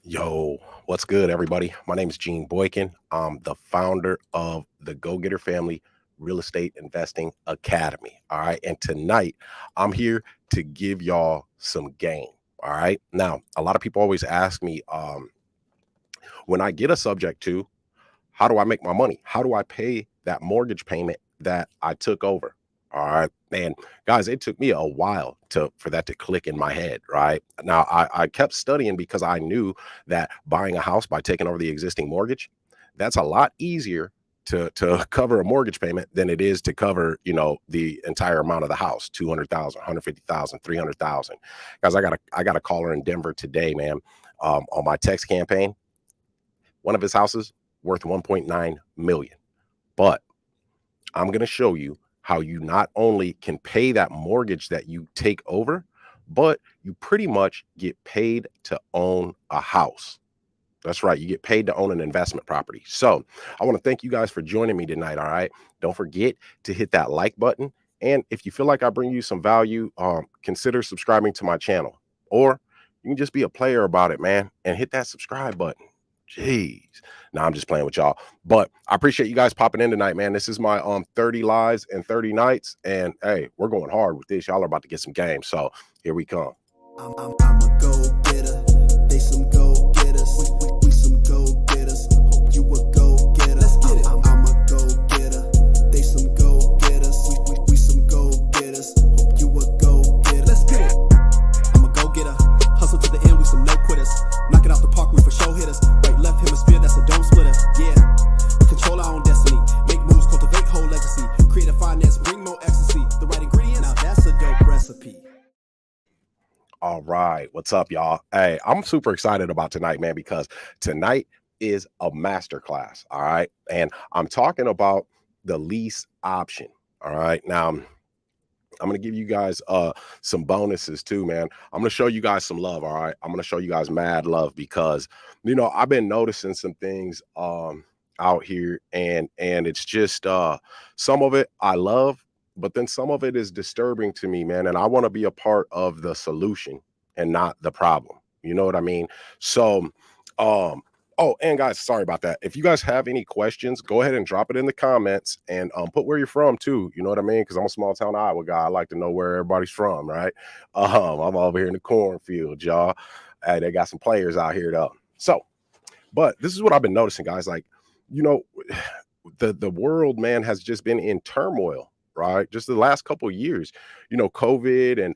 Yo, what's good, everybody? My name is Gene Boykin. I'm the founder of the GoGetter Family Real Estate Investing Academy. All right. And tonight I'm here to give y'all some game. All right. Now, a lot of people always ask me when I get a subject to, how do I make my money? How do I pay that mortgage payment that I took over? All right. And guys, it took me a while for that to click in my head. Right now, I kept studying because I knew that buying a house by taking over the existing mortgage, that's a lot easier to cover a mortgage payment than it is to cover, the entire amount of the house, 200,000, 150,000, 300,000. Guys, I got a caller in Denver today, man, on my text campaign. One of his houses worth 1.9 million. But I'm going to show you how you not only can pay that mortgage that you take over, but you pretty much get paid to own a house. That's right. You get paid to own an investment property. So I want to thank you guys for joining me tonight. All right. Don't forget to hit that like button. And if you feel like I bring you some value, consider subscribing to my channel, or you can just be a player about it, man, and hit that subscribe button. Jeez. Now I'm just playing with y'all. But I appreciate you guys popping in tonight, man. This is my 30 lives and 30 nights. And hey, we're going hard with this. Y'all are about to get some game. So here we come. I'm a go-getter. They some go-getters. We some go-getters. Hope you a go-getter. Let's get it. I'm a go-getter. They some go-getters. We some go-getters. Hope you a go-getter. Let's get it. I'm a go-getter. Hustle to the end, we some no quitters. Knock it out the park, we for show hitters. Right, left hemisphere, that's a dome splitter. Yeah, we control our own destiny. Make moves, cultivate whole legacy. Create a finance, bring more ecstasy. The right ingredients, now that's a dope recipe. All right. What's up, y'all? Hey, I'm super excited about tonight, man, because tonight is a masterclass. All right. And I'm talking about the lease option. All right. Now, I'm going to give you guys some bonuses too, man. I'm going to show you guys some love. All right. I'm going to show you guys mad love because, I've been noticing some things out here, and it's just some of it I love, but then some of it is disturbing to me, man. And I want to be a part of the solution and not the problem. You know what I mean? So, oh, and guys, sorry about that. If you guys have any questions, go ahead and drop it in the comments, and put where you're from too. You know what I mean? Because I'm a small town Iowa guy. I like to know where everybody's from, right? I'm over here in the cornfield, y'all. Hey, they got some players out here though. So, but this is what I've been noticing, guys. Like, you know, the world, man, has just been in turmoil, right? Just the last couple of years, COVID, and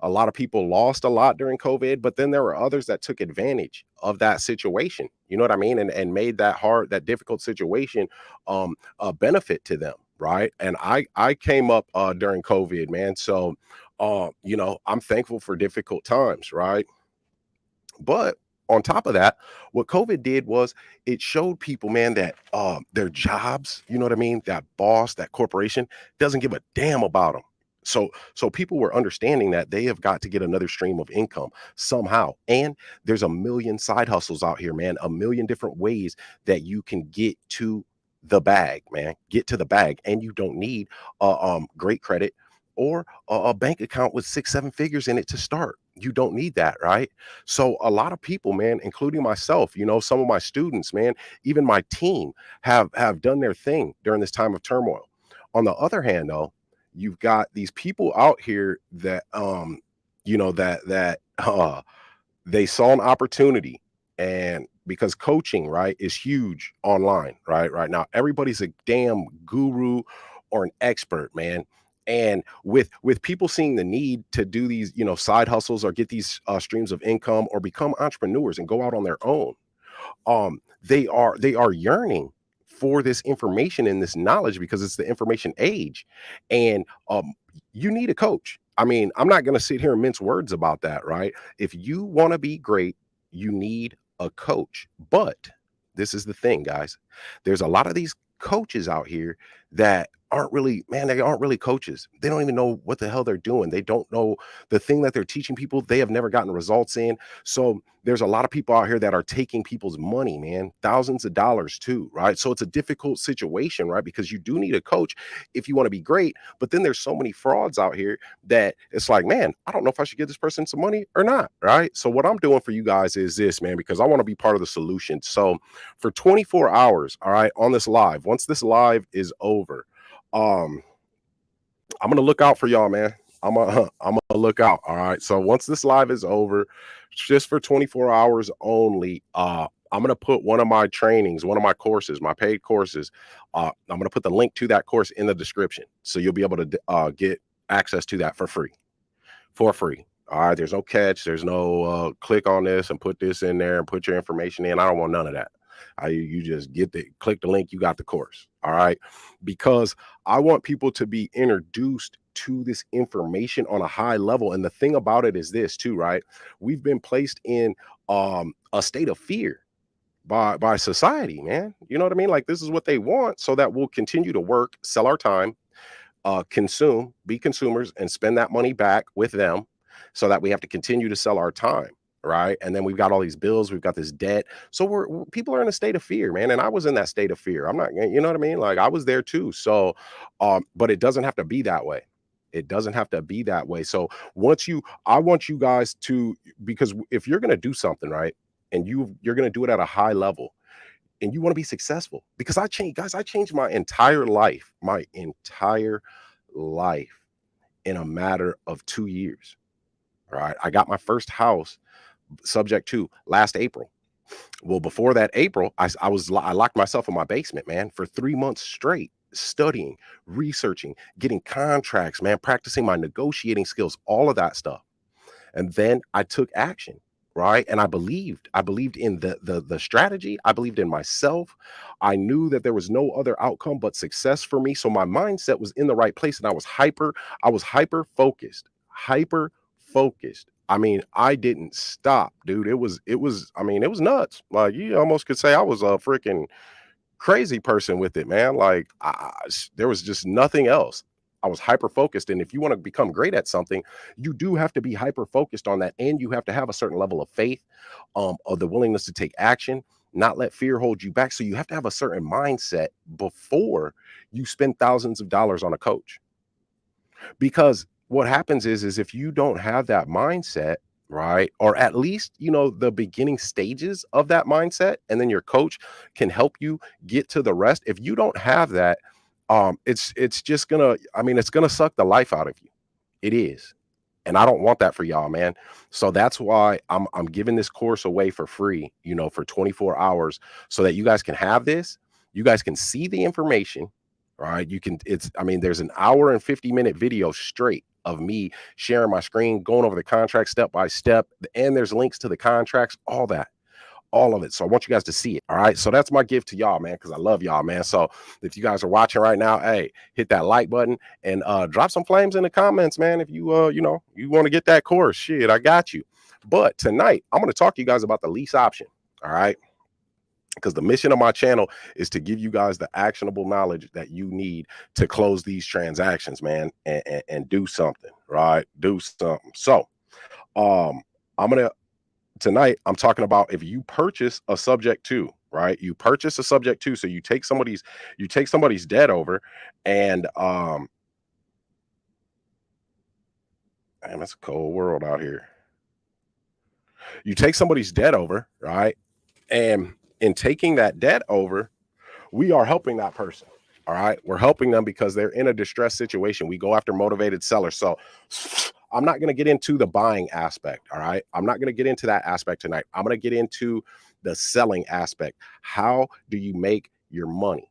a lot of people lost a lot during COVID, but then there were others that took advantage of that situation. You know what I mean? And made that difficult situation a benefit to them, right? And I came up during COVID, man. So I'm thankful for difficult times, right? But on top of that, what COVID did was it showed people, man, that their jobs, you know what I mean, that boss, that corporation doesn't give a damn about them. So people were understanding that they have got to get another stream of income somehow. And there's a million side hustles out here, man, a million different ways that you can get to the bag, man, get to the bag. And you don't need great credit or a bank account with 6, 7 figures in it to start. You don't need that, right? So a lot of people, man, including myself, some of my students, man, even my team have done their thing during this time of turmoil. On the other hand, though, you've got these people out here that they saw an opportunity, and because coaching, right, is huge online, right now everybody's a damn guru or an expert, man. And with people seeing the need to do these side hustles or get these streams of income or become entrepreneurs and go out on their own, they are yearning for this information and this knowledge because it's the information age. And you need a coach. I mean, I'm not going to sit here and mince words about that, right? If you want to be great, you need a coach. But this is the thing, guys. There's a lot of these coaches out here that aren't really, man, they aren't really coaches. They don't even know what the hell they're doing. They don't know the thing that they're teaching people. They have never gotten results in. So there's a lot of people out here that are taking people's money, man, thousands of dollars too, right? So it's a difficult situation, right? Because you do need a coach if you want to be great. But then there's so many frauds out here that it's like, man, I don't know if I should give this person some money or not, right? So what I'm doing for you guys is this, man, because I want to be part of the solution. So for 24 hours, all right, on this live, once this live is over, I'm gonna look out for y'all, man. I'm gonna look out. All right. So once this live is over, just for 24 hours only, I'm gonna put one of my trainings, one of my courses, my paid courses. I'm gonna put the link to that course in the description, so you'll be able to get access to that for free. For free. All right. There's no catch. There's no click on this and put this in there and put your information in. I don't want none of that. You just click the link, you got the course. All right. Because I want people to be introduced to this information on a high level. And the thing about it is this too, right? We've been placed in a state of fear by society, man. You know what I mean? Like, this is what they want, so that we'll continue to work, sell our time, consume, be consumers, and spend that money back with them, so that we have to continue to sell our time, right? And then we've got all these bills, we've got this debt. So people are in a state of fear, man. And I was in that state of fear. I'm not, you know what I mean? Like, I was there too. So, but it doesn't have to be that way. It doesn't have to be that way. So I want you guys to, because if you're going to do something, right, and you're going to do it at a high level, and you want to be successful, because I changed my entire life in a matter of 2 years. All right. I got my first house subject to last April. Well, before that April, I locked myself in my basement, man, for 3 months straight, studying, researching, getting contracts, man, practicing my negotiating skills, all of that stuff. And then I took action, right? And I believed in the strategy. I believed in myself. I knew that there was no other outcome but success for me. So my mindset was in the right place, and I was hyper focused. I mean, I didn't stop, dude. It was nuts. Like, you almost could say I was a freaking crazy person with it, man. Like, there was just nothing else. I was hyper focused. And if you want to become great at something, you do have to be hyper focused on that. And you have to have a certain level of faith, of the willingness to take action, not let fear hold you back. So you have to have a certain mindset before you spend thousands of dollars on a coach. Because what happens is if you don't have that mindset, right, or at least, the beginning stages of that mindset, and then your coach can help you get to the rest. If you don't have that, it's just gonna, it's gonna suck the life out of you. It is. And I don't want that for y'all, man. So that's why I'm giving this course away for free, for 24 hours, so that you guys can have this. You guys can see the information, right? There's an hour and 50-minute video straight of me sharing my screen, going over the contract step by step, and there's links to the contracts, all of it. So I want you guys to see it. All right. So that's my gift to y'all, man, because I love y'all, man. So if you guys are watching right now, hey, hit that like button and drop some flames in the comments, man. If you you want to get that course, shit, I got you. But tonight I'm going to talk to you guys about the lease option. All right. Because the mission of my channel is to give you guys the actionable knowledge that you need to close these transactions, man, and do something, right? Do something. So tonight I'm talking about, if you purchase a subject to, right? You purchase a subject to, so you take somebody's debt over, and man, it's a cold world out here. You take somebody's debt over, right? And in taking that debt over, we are helping that person. All right. We're helping them because they're in a distressed situation. We go after motivated sellers. So I'm not going to get into the buying aspect. All right. I'm not going to get into that aspect tonight. I'm going to get into the selling aspect. How do you make your money?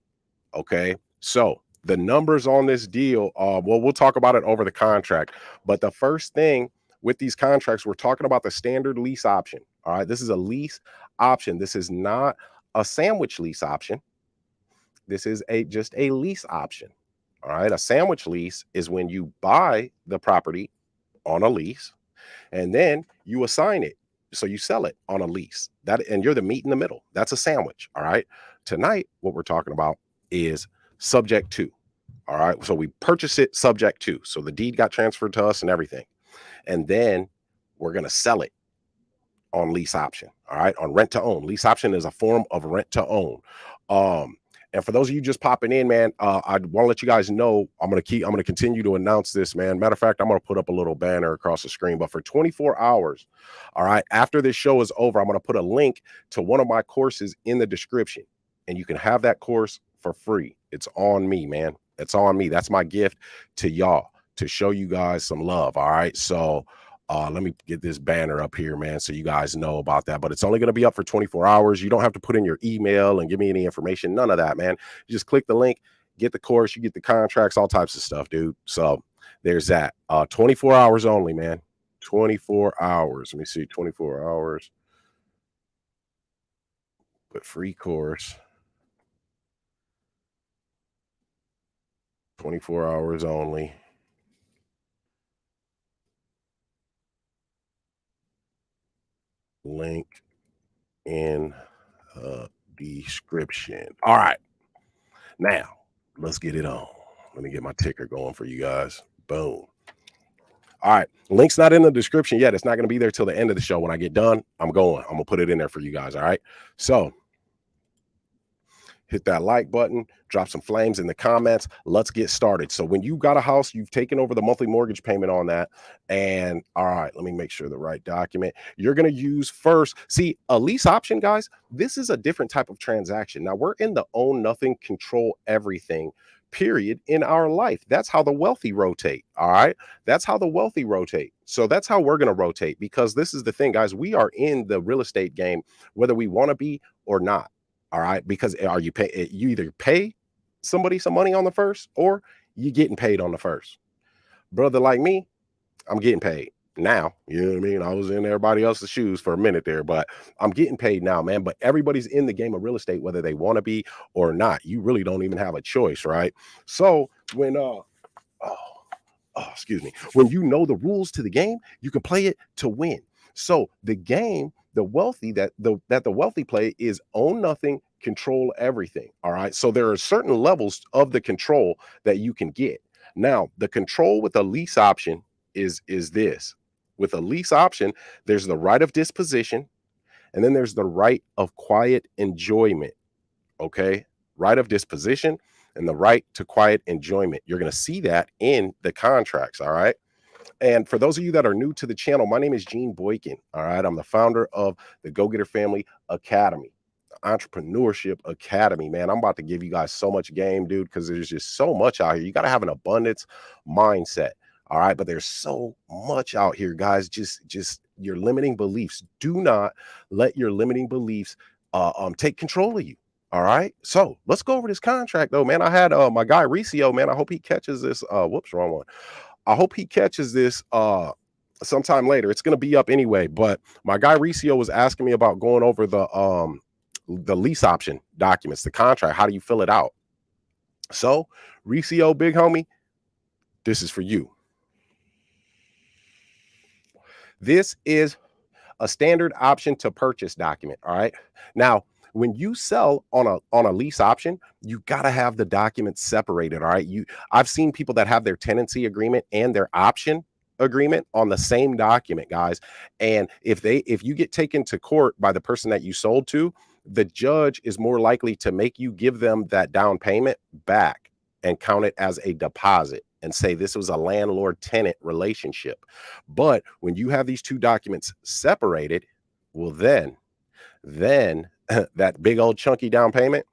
Okay. So the numbers on this deal, we'll talk about it over the contract. But the first thing with these contracts, we're talking about the standard lease option. All right. This is a lease option. This is not a sandwich lease option. This is just a lease option. All right. A sandwich lease is when you buy the property on a lease and then you assign it. So you sell it on a lease, and you're the meat in the middle. That's a sandwich. All right. Tonight, what we're talking about is subject to. All right. So we purchase it subject to. So the deed got transferred to us and everything. And then we're going to sell it on lease option. All right. On rent to own. Lease option is a form of rent to own. Um, and for those of you just popping in, man, I want to let you guys know I'm going to continue to announce this, man. Matter of fact, I'm going to put up a little banner across the screen. But for 24 hours, all right, after this show is over, I'm going to put a link to one of my courses in the description, and you can have that course for free. It's on me, man. It's on me. That's my gift to y'all, to show you guys some love. All right. So let me get this banner up here, man, so you guys know about that. But it's only going to be up for 24 hours. You don't have to put in your email and give me any information. None of that, man. You just click the link, get the course, you get the contracts, all types of stuff, dude. So there's that. 24 hours only, man. 24 hours. Let me see, 24 hours. But free course. 24 hours only. Link in the description. All right. Now, let's get it on. Let me get my ticker going for you guys. Boom. All right. Link's not in the description yet. It's not going to be there till the end of the show. When I get done, I'm going to put it in there for you guys. All right. So hit that like button, drop some flames in the comments. Let's get started. So when you got a house, you've taken over the monthly mortgage payment on that. And all right, let me make sure the right document you're going to use first. See, a lease option, guys, this is a different type of transaction. Now we're in the own nothing, control everything period in our life. That's how the wealthy rotate. All right. That's how the wealthy rotate. So that's how we're going to rotate, because this is the thing, guys. We are in the real estate game, whether we want to be or not. All right. Because you either pay somebody some money on the first, or you getting paid on the first. Brother like me, I'm getting paid now. You know what I mean? I was in everybody else's shoes for a minute there, but I'm getting paid now, man. But everybody's in the game of real estate, whether they want to be or not. You really don't even have a choice, right? So when excuse me, when you know the rules to the game, you can play it to win. So the game, the wealthy play is own nothing, control everything. All right. So there are certain levels of the control that you can get. Now, the control with a lease option is this. With a lease option, there's the right of disposition, and then there's the right of quiet enjoyment. Okay. Right of disposition and the right to quiet enjoyment. You're going to see that in the contracts. All right. And for those of you that are new to the channel, my name is Gene Boykin. All right. I'm the founder of the GoGetter Family Academy, Entrepreneurship Academy. Man, I'm about to give you guys so much game, dude, because there's just so much out here. You got to have an abundance mindset. All right. But there's so much out here, guys. Just your limiting beliefs. Do not let your limiting beliefs take control of you. All right. So let's go over this contract, though, man. I had my guy Ricio, man. I hope he catches this. Whoops, wrong one. I hope he catches this sometime later. It's going to be up anyway. But my guy Ricio was asking me about going over the lease option documents, the contract. How do you fill it out? So Ricio, big homie, this is for you. This is a standard option to purchase document. All right. Now, when you sell on a lease option, you got to have the documents separated. All right. I've seen people that have their tenancy agreement and their option agreement on the same document, guys. And if you get taken to court by the person that you sold to, the judge is more likely to make you give them that down payment back and count it as a deposit and say this was a landlord-tenant relationship. But when you have these two documents separated, well, then that big old chunky down payment,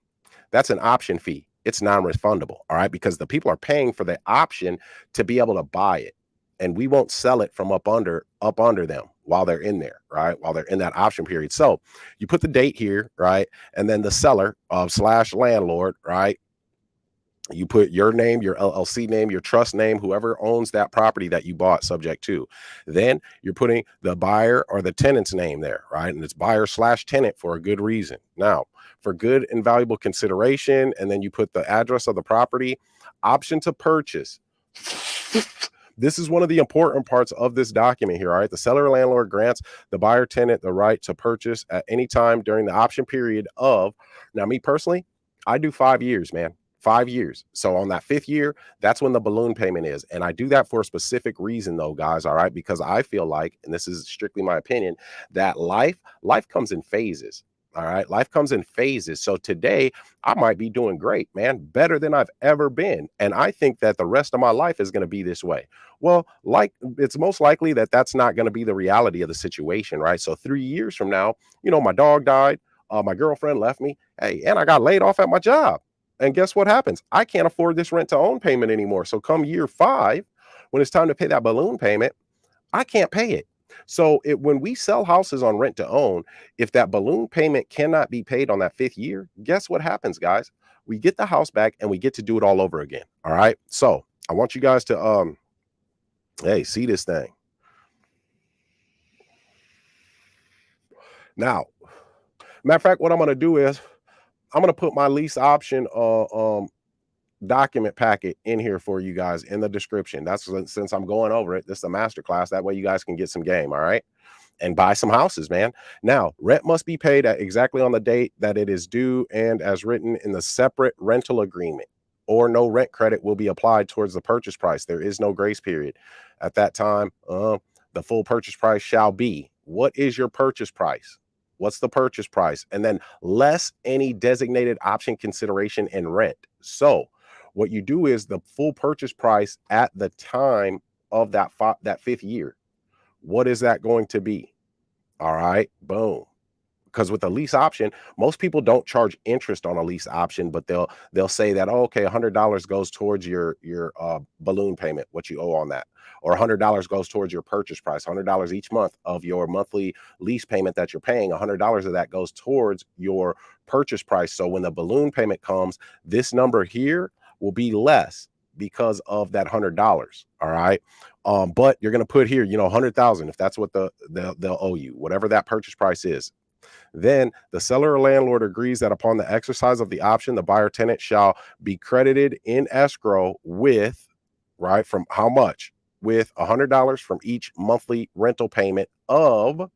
that's an option fee. It's non-refundable. All right. Because the people are paying for the option to be able to buy it. And we won't sell it from up under them while they're in there, right? While they're in that option period. So you put the date here, right? And then the seller of / landlord, right? You put your name, your LLC name, your trust name, whoever owns that property that you bought subject to. Then you're putting the buyer or the tenant's name there, right? And it's buyer / tenant for a good reason. Now, for good and valuable consideration, and then you put the address of the property, option to purchase. This is one of the important parts of this document here. All right. The seller or landlord grants the buyer tenant the right to purchase at any time during the option period of, now me personally, I do 5 years, man. 5 years. So on that 5th year, that's when the balloon payment is. And I do that for a specific reason though, guys. All right. Because I feel like, and this is strictly my opinion, that life comes in phases. All right. Life comes in phases. So today I might be doing great, man, better than I've ever been. And I think that the rest of my life is going to be this way. Well, like it's most likely that that's not going to be the reality of the situation. Right. So 3 years from now, my dog died. My girlfriend left me. Hey, and I got laid off at my job. And guess what happens? I can't afford this rent to own payment anymore. So come year 5, when it's time to pay that balloon payment, I can't pay it. So when we sell houses on rent to own, if that balloon payment cannot be paid on that 5th year, guess what happens, guys? We get the house back and we get to do it all over again. All right. So I want you guys to hey, see this thing. Now, matter of fact, what I'm going to do is I'm going to put my lease option document packet in here for you guys in the description. That's since I'm going over it. This is a masterclass. That way you guys can get some game. All right. And buy some houses, man. Now, rent must be paid at exactly on the date that it is due and as written in the separate rental agreement, or no rent credit will be applied towards the purchase price. There is no grace period. At that time, the full purchase price shall be. What is your purchase price? What's the purchase price? And then less any designated option consideration and rent. So what you do is the full purchase price at the time of that 5th year. What is that going to be? All right, boom. Because with a lease option, most people don't charge interest on a lease option, but they'll say that, oh, okay, $100 goes towards your balloon payment, what you owe on that, or $100 goes towards your purchase price. $100 each month of your monthly lease payment that you're paying, $100 of that goes towards your purchase price. So when the balloon payment comes, this number here will be less because of that $100. All right. But you're going to put here, 100,000, if that's what they'll owe you, whatever that purchase price is. Then the seller or landlord agrees that upon the exercise of the option, the buyer tenant shall be credited in escrow with, right, from how much? With $100 from each monthly rental payment of.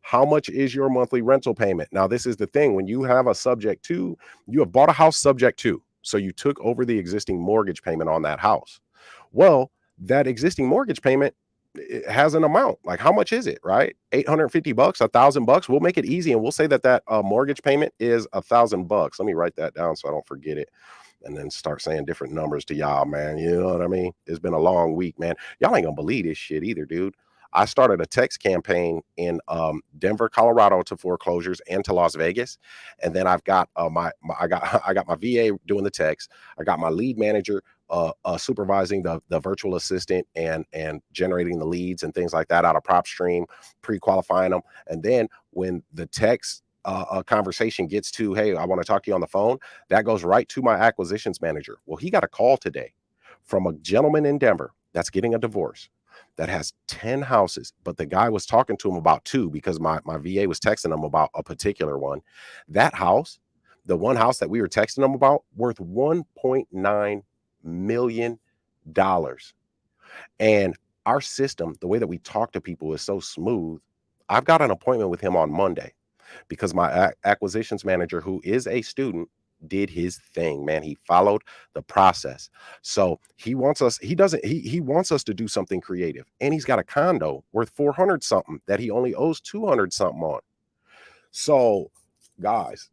How much is your monthly rental payment? Now, this is the thing. When you have a subject to, you have bought a house subject to. So you took over the existing mortgage payment on that house. Well, that existing mortgage payment, it has an amount. Like, how much is it, right? $850, $1,000. We'll make it easy and we'll say that mortgage payment is $1,000. Let me write that down so I don't forget it, and then start saying different numbers to y'all, man. You know what I mean? It's been a long week, man. Y'all ain't gonna believe this shit either, dude. I started a text campaign in Denver, Colorado to foreclosures and to Las Vegas, and then I've got I got my VA doing the text. I got my lead manager supervising the virtual assistant and generating the leads and things like that out of PropStream, pre-qualifying them. And then when the text conversation gets to, hey, I want to talk to you on the phone, that goes right to my acquisitions manager. Well, he got a call today from a gentleman in Denver that's getting a divorce that has 10 houses, but the guy was talking to him about 2 because my VA was texting him about a particular one. That house, the one house that we were texting him about, worth $1.9 million. And our system, the way that we talk to people, is so smooth. I've got an appointment with him on Monday because my acquisitions manager, who is a student, did his thing, man. He followed the process. So he wants us to do something creative. And he's got a condo worth 400 something that he only owes 200 something on. So guys,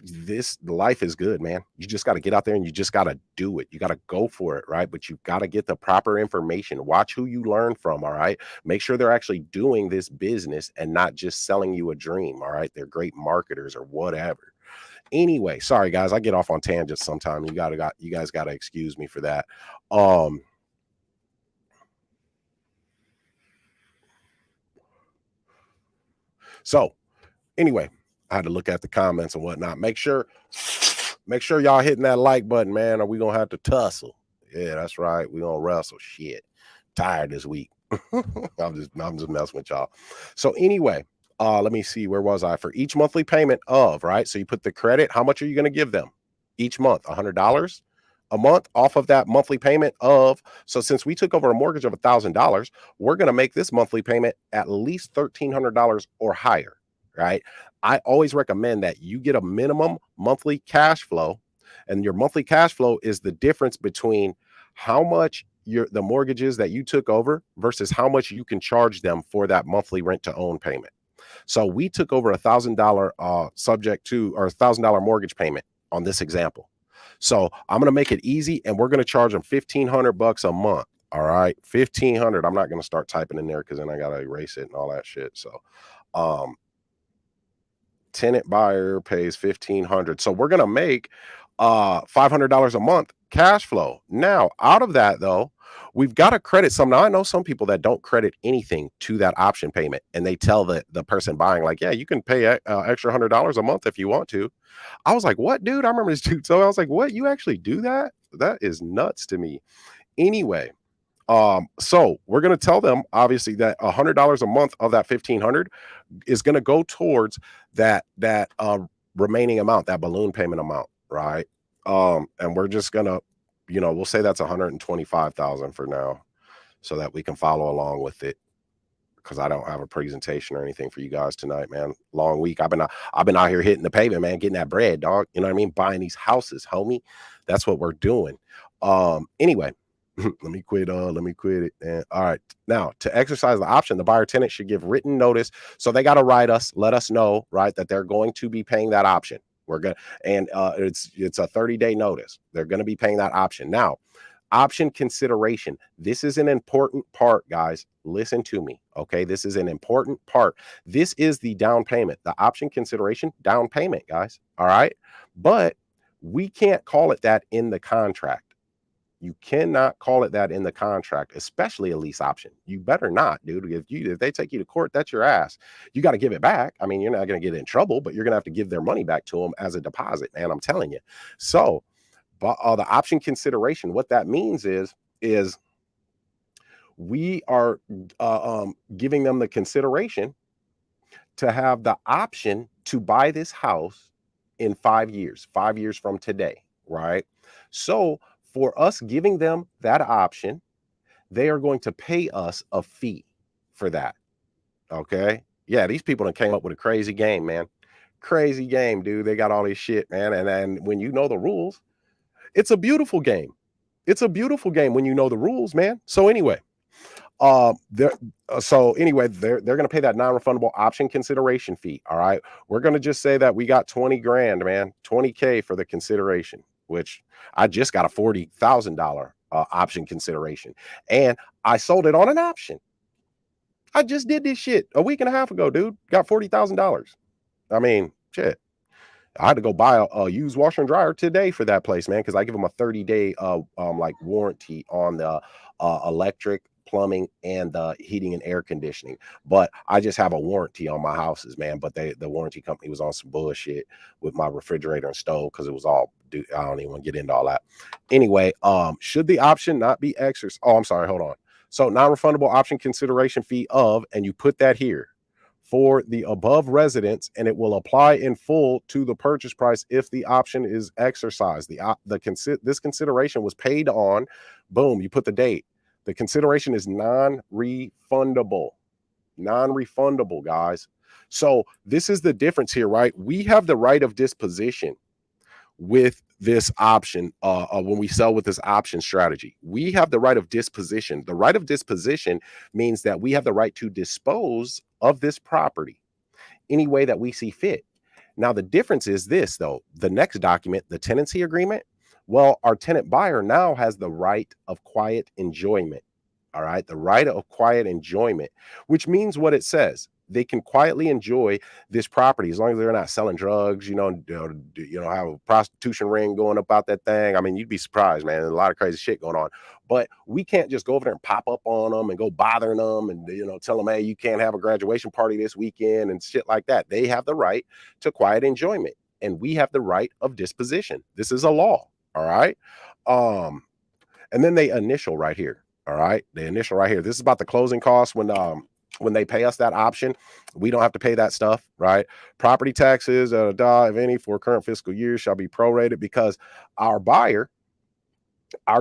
this life is good, man. You just got to get out there and you just got to do it. You got to go for it, right? But you got to get the proper information. Watch who you learn from, all right? Make sure they're actually doing this business and not just selling you a dream, all right? They're great marketers or whatever. Anyway, sorry guys, I get off on tangents sometimes. You guys got to excuse me for that. So anyway, I had to look at the comments and whatnot. Make sure y'all hitting that like button, man, or we gonna have to tussle. Yeah, that's right. We gonna wrestle. Shit, tired this week. I'm just messing with y'all. So anyway, let me see, where was I? For each monthly payment of, right? So you put the credit. How much are you going to give them each month? $100 a month off of that monthly payment of. So since we took over a mortgage of $1,000, we're going to make this monthly payment at least $1,300 or higher, right? I always recommend that you get a minimum monthly cash flow And your monthly cash flow is the difference between how much the mortgages that you took over versus how much you can charge them for that monthly rent to own payment. So we took over $1,000 subject to, or $1,000 mortgage payment on this example. So I'm going to make it easy, and we're going to charge them $1,500 a month. All right, 1,500. I'm not going to start typing in there because then I got to erase it and all that shit. So, tenant buyer pays 1,500. So we're going to make $500 a month cash flow. Now, out of that though, we've got to credit some. Now I know some people that don't credit anything to that option payment, and they tell the person buying, like, yeah, you can pay extra $100 a month if you want to. I was like, what, dude? I remember this dude. So I was like, what? You actually do that? That is nuts to me. Anyway, so we're going to tell them obviously that $100 a month of that 1,500 is going to go towards that remaining amount, that balloon payment amount, right? And we're just gonna, we'll say that's 125,000 for now, so that we can follow along with it. Because I don't have a presentation or anything for you guys tonight, man. Long week. I've been out here hitting the pavement, man, getting that bread, dog. You know what I mean? Buying these houses, homie. That's what we're doing. Anyway, let me quit it. And all right. Now, to exercise the option, the buyer tenant should give written notice. So they got to write us, let us know, right, that they're going to be paying that option. We're gonna, and it's a 30-day notice. They're going to be paying that option. Now, option consideration. This is an important part, guys. Listen to me. Okay. This is an important part. This is the down payment, the option consideration down payment, guys. All right. But we can't call it that in the contract. You cannot call it that in the contract, especially a lease option. You better not, dude. If they take you to court, that's your ass. You got to give it back. I mean, you're not going to get in trouble, but you're going to have to give their money back to them as a deposit, man. I'm telling you. So, but the option consideration, what that means is we are giving them the consideration to have the option to buy this house in 5 years from today, right? So for us giving them that option, they are going to pay us a fee for that. Okay. Yeah, these people done came up with a crazy game, man. Crazy game, dude. They got all this shit, man. And then when you know the rules, it's a beautiful game. It's a beautiful game when you know the rules, man. So anyway, they're going to pay that non-refundable option consideration fee. All right. We're going to just say that we got 20 grand, man, 20K for the consideration, which I just got a $40,000 option consideration, and I sold it on an option. I just did this shit a week and a half ago, dude. Got $40,000. I mean, shit. I had to go buy a used washer and dryer today for that place, man, because I give them a 30-day like warranty on the electric, plumbing, and the heating and air conditioning. But I just have a warranty on my houses, man. But the warranty company was on some bullshit with my refrigerator and stove because it was all, dude, I don't even want to get into all that. Anyway, should the option not be exercised? Oh, I'm sorry, hold on. So non-refundable option consideration fee of, and you put that here, for the above residence, and it will apply in full to the purchase price if the option is exercised. This consideration was paid on, boom, you put the date. The consideration is non-refundable. Non-refundable, guys. So this is the difference here, right? We have the right of disposition with this option when we sell with this option strategy. We have the right of disposition. The right of disposition means that we have the right to dispose of this property any way that we see fit. Now, the difference is this, though. The next document, the tenancy agreement, well, our tenant buyer now has the right of quiet enjoyment. All right, the right of quiet enjoyment, which means what it says. They can quietly enjoy this property as long as they're not selling drugs, have a prostitution ring going up out that thing. I mean, you'd be surprised, man. There's a lot of crazy shit going on. But we can't just go over there and pop up on them and go bothering them and, tell them, hey, you can't have a graduation party this weekend and shit like that. They have the right to quiet enjoyment, and we have the right of disposition. This is a law. All right. And then they initial right here. All right. The initial right here. This is about the closing costs when they pay us that option. We don't have to pay that stuff, right? Property taxes, if any, for current fiscal year shall be prorated, because our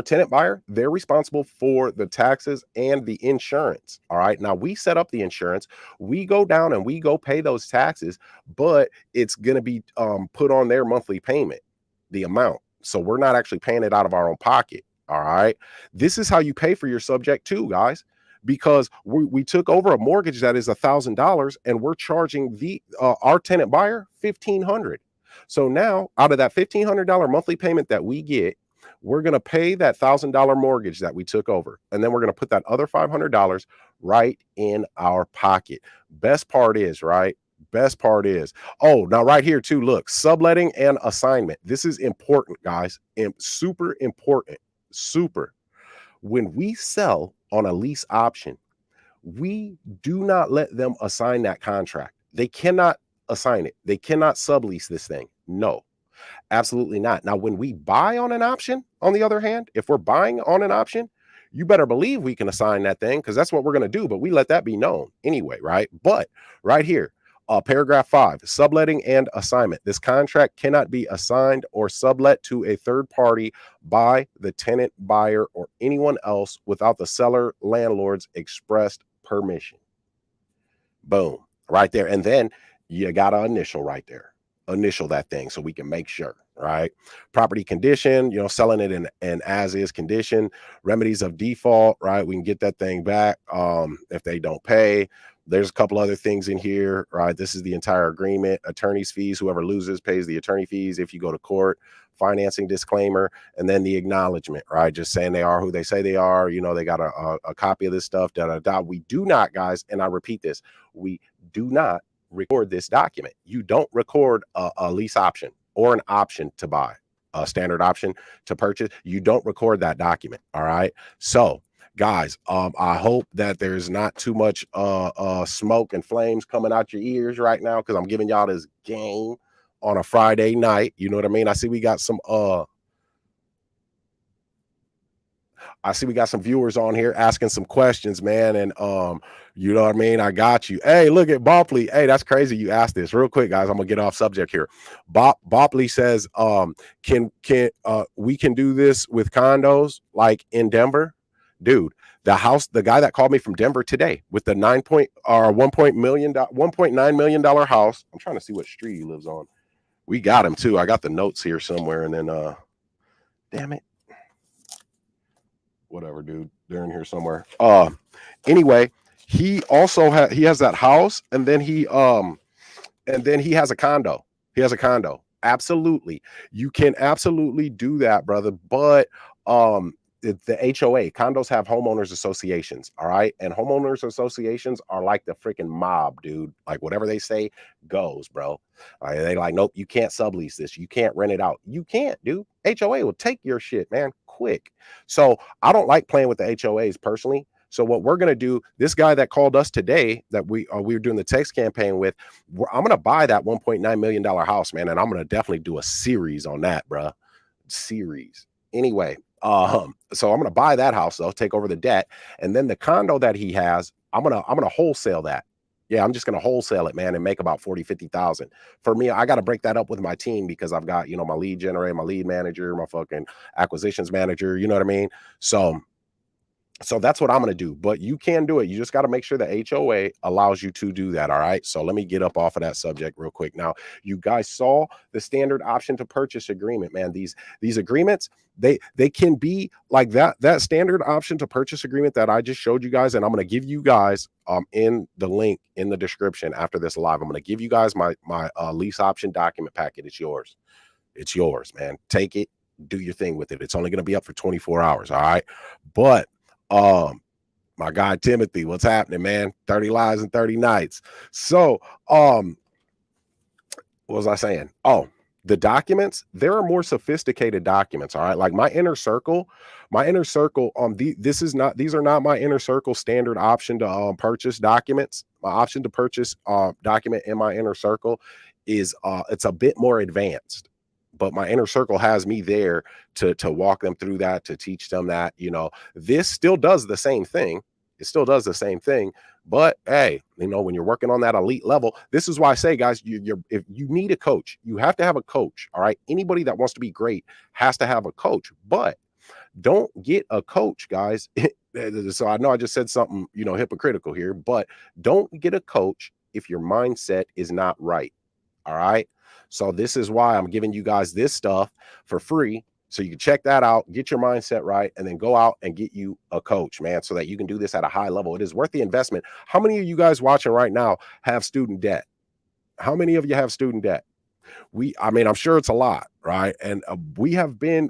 tenant buyer, they're responsible for the taxes and the insurance. All right. Now we set up the insurance. We go down and we go pay those taxes, but it's going to be put on their monthly payment, the amount. So we're not actually paying it out of our own pocket. All right. This is how you pay for your subject too, guys, because we took over a mortgage that is $1,000 and we're charging our tenant buyer $1,500. So now out of that $1,500 monthly payment that we get, we're going to pay that $1,000 mortgage that we took over. And then we're going to put that other $500 right in our pocket. Best part is, right? Best part is, oh, now right here too, look, subletting and assignment. This is important, guys, and super important. Super. When we sell on a lease option, we do not let them assign that contract. They cannot assign it. They cannot sublease this thing. No, absolutely not. Now, when we buy on an option, on the other hand, if we're buying on an option, you better believe we can assign that thing because that's what we're going to do. But we let that be known anyway, right? But right here, paragraph 5, subletting and assignment. This contract cannot be assigned or sublet to a third party by the tenant buyer or anyone else without the seller landlord's expressed permission. Boom, right there. And then you got to initial right there. Initial that thing so we can make sure, right? Property condition, selling it in as is condition. Remedies of default, right? We can get that thing back if they don't pay. There's a couple other things in here, right? This is the entire agreement. Attorney's fees, whoever loses pays the attorney fees if you go to court. Financing disclaimer, and then the acknowledgement, right? Just saying they are who they say they are. They got a copy of this stuff. We do not, guys, and I repeat this, we do not record this document. You don't record a lease option or an option to buy, a standard option to purchase. You don't record that document. All right. So guys, I hope that there's not too much smoke and flames coming out your ears right now, because I'm giving y'all this game on a Friday night. You know what I mean? I see we got some viewers on here asking some questions, man. And you know what I mean? I got you. Hey, look at Bopley. Hey, that's crazy you asked this. Real quick, guys, I'm gonna get off subject here. Bopley says, can we can do this with condos like in Denver? Dude, the guy that called me from Denver today with the $1.9 million house. I'm trying to see what street he lives on. We got him too. I got the notes here somewhere, and then damn it. Whatever, dude. They're in here somewhere. Anyway, he also has that house, and then he has a condo. He has a condo. Absolutely. You can absolutely do that, brother. But the HOA, condos have homeowners associations, all right? And homeowners associations are like the freaking mob, dude. Like whatever they say goes, bro. They like, nope, you can't sublease this. You can't rent it out. You can't, dude. HOA will take your shit, man, quick. So I don't like playing with the HOAs personally. So what we're going to do, this guy that called us today that we were doing the text campaign with, I'm going to buy that $1.9 million house, man. And I'm going to definitely do a series on that, bro. Series. Anyway, so I'm going to buy that house, though, take over the debt. And then the condo that he has, I'm going to wholesale that. Yeah, I'm just going to wholesale it, man, and make about 40, 50,000. For me, I got to break that up with my team because I've got, my lead generator, my lead manager, my fucking acquisitions manager. You know what I mean? So that's what I'm going to do. But you can do it. You just got to make sure the HOA allows you to do that. All right. So let me get up off of that subject real quick. Now, you guys saw the standard option to purchase agreement, man. These agreements, they can be like that standard option to purchase agreement that I just showed you guys. And I'm going to give you guys in the link in the description after this live. I'm going to give you guys my lease option document packet. It's yours. It's yours, man. Take it. Do your thing with it. It's only going to be up for 24 hours. All right. But my guy Timothy, what's happening, man? 30 lives and 30 nights. So what was I saying? Oh, the documents, there are more sophisticated documents. All right. Like my inner circle, these are not my inner circle standard option to purchase documents. My option to purchase document in my inner circle is it's a bit more advanced. But my inner circle has me there to walk them through that, to teach them that, this still does the same thing. It still does the same thing. But hey, when you're working on that elite level, this is why I say, guys, if you need a coach, you have to have a coach. All right. Anybody that wants to be great has to have a coach, but don't get a coach, guys. So I know I just said something, hypocritical here, but don't get a coach if your mindset is not right. All right. So this is why I'm giving you guys this stuff for free. So you can check that out, get your mindset right, and then go out and get you a coach, man, so that you can do this at a high level. It is worth the investment. How many of you guys watching right now have student debt? How many of you have student debt? I mean, I'm sure it's a lot, right? And we have been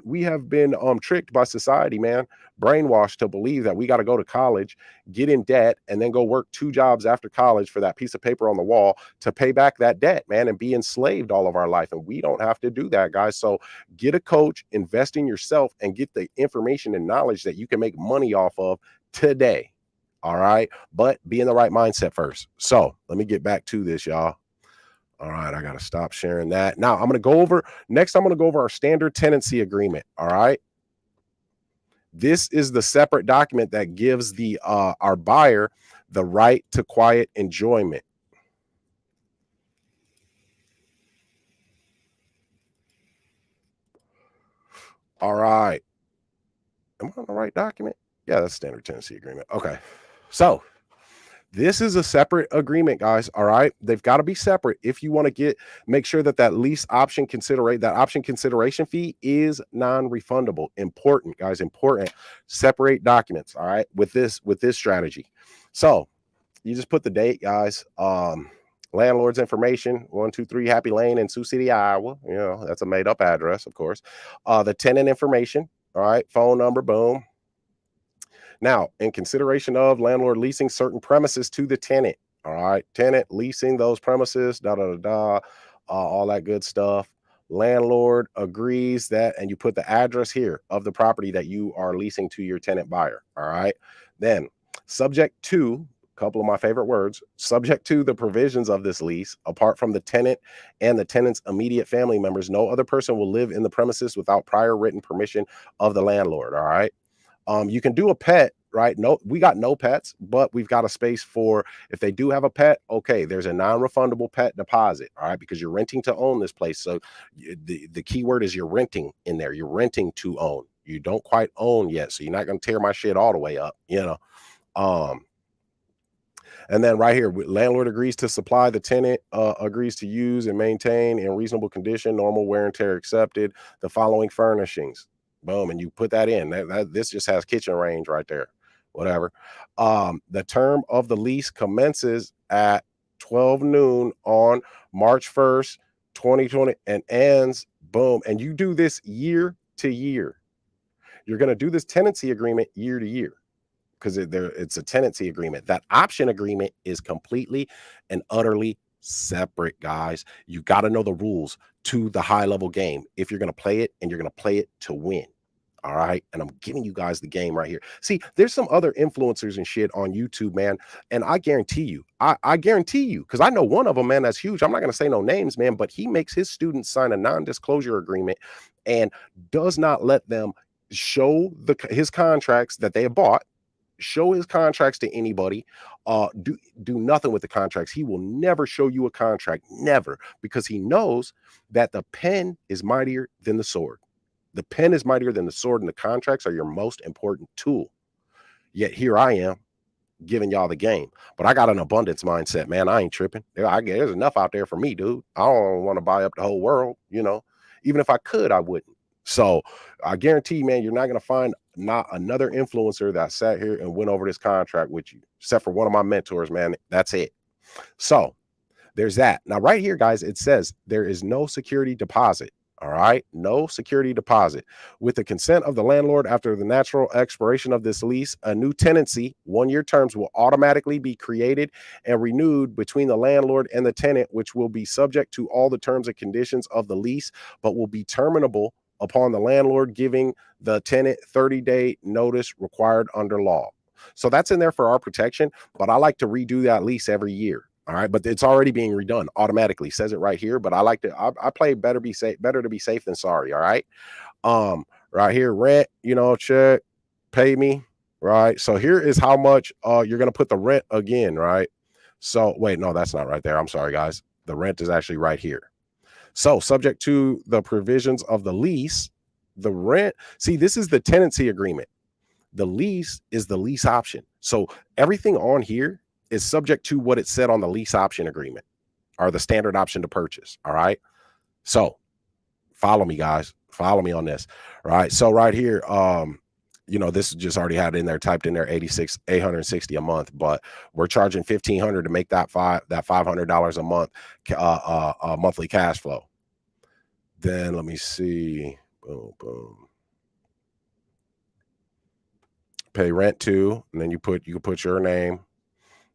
tricked by society, man, brainwashed to believe that we got to go to college, get in debt, and then go work 2 jobs after college for that piece of paper on the wall to pay back that debt, man, and be enslaved all of our life. And we don't have to do that, guys. So get a coach, invest in yourself, and get the information and knowledge that you can make money off of today. All right, but be in the right mindset first. So let me get back to this, y'all. All right, I got to stop sharing that. Now, I'm going to go over our standard tenancy agreement. All right. This is the separate document that gives the our buyer the right to quiet enjoyment. All right. Am I on the right document? Yeah, that's standard tenancy agreement. Okay. So this is a separate agreement, guys. All right. They've got to be separate if you want to make sure that lease option consideration fee is non-refundable. Important, guys. Important. Separate documents. All right. With this strategy. So you just put the date, guys. Landlord's information, 123 Happy Lane in Sioux City, Iowa. You know, that's a made up address, of course. The tenant information. All right. Phone number. Boom. Now, in consideration of landlord leasing certain premises to the tenant, all right, tenant leasing those premises, all that good stuff. Landlord agrees that, and you put the address here of the property that you are leasing to your tenant buyer, all right? Then, subject to, a couple of my favorite words, subject to the provisions of this lease, apart from the tenant and the tenant's immediate family members, no other person will live in the premises without prior written permission of the landlord, all right? You can do a pet, right? No, we got no pets, but we've got a space for if they do have a pet. Okay, there's a non-refundable pet deposit, all right, because you're renting to own this place. So the key word is you're renting in there. You're renting to own. You don't quite own yet, so you're not going to tear my shit all the way up, you know. And then right here, landlord agrees to supply, the tenant agrees to use and maintain in reasonable condition, normal wear and tear accepted, the following furnishings. Boom, and you put that in. This just has kitchen range right there, whatever. The term of the lease commences at 12 noon on March 1st, 2020, and ends, boom. And you do this year to year. You're going to do this tenancy agreement year to year because it's a tenancy agreement. That option agreement is completely and utterly separate, guys. You got to know the rules to the high level game if you're going to play it, and you're going to play it to win. All right. And I'm giving you guys the game right here. See, there's some other influencers and shit on YouTube, man. And I guarantee you, I guarantee you, because I know one of them, man, that's huge. I'm not going to say no names, man, but he makes his students sign a non-disclosure agreement and does not let them show his contracts that they have bought, show his contracts to anybody, do nothing with the contracts. He will never show you a contract, never, because he knows that the pen is mightier than the sword. The pen is mightier than the sword, and the contracts are your most important tool. Yet here I am giving y'all the game. But I got an abundance mindset, man. I ain't tripping. There's enough out there for me, dude. I don't want to buy up the whole world, you know. Even if I could, I wouldn't. So I guarantee you, man, you're not going to find not another influencer that sat here and went over this contract with you, except for one of my mentors, man. That's it. So there's that. Now, right here, guys, it says there is no security deposit. All right. No security deposit. With the consent of the landlord, after the natural expiration of this lease, a new tenancy, 1-year terms, will automatically be created and renewed between the landlord and the tenant, which will be subject to all the terms and conditions of the lease, but will be terminable upon the landlord giving the tenant 30-day notice required under law. So that's in there for our protection, but I like to redo that lease every year. All right, but it's already being redone automatically. Says it right here, but I like to I play better to be safe than sorry. All right. Right here, rent, you know, check, pay me. Right. So here is how much you're gonna put the rent again, right? So wait, no, that's not right there. I'm sorry, guys. The rent is actually right here. So subject to the provisions of the lease, the rent. See, this is the tenancy agreement. The lease is the lease option. So everything on here is subject to what it said on the lease option agreement, or the standard option to purchase. All right. So follow me, guys. Follow me on this. Right. So right here, this just already had in there, typed in there 860 a month, but we're charging 1,500 to make that $500 a month monthly cash flow. Then let me see. Boom, boom. Pay rent too, and then you can put your name.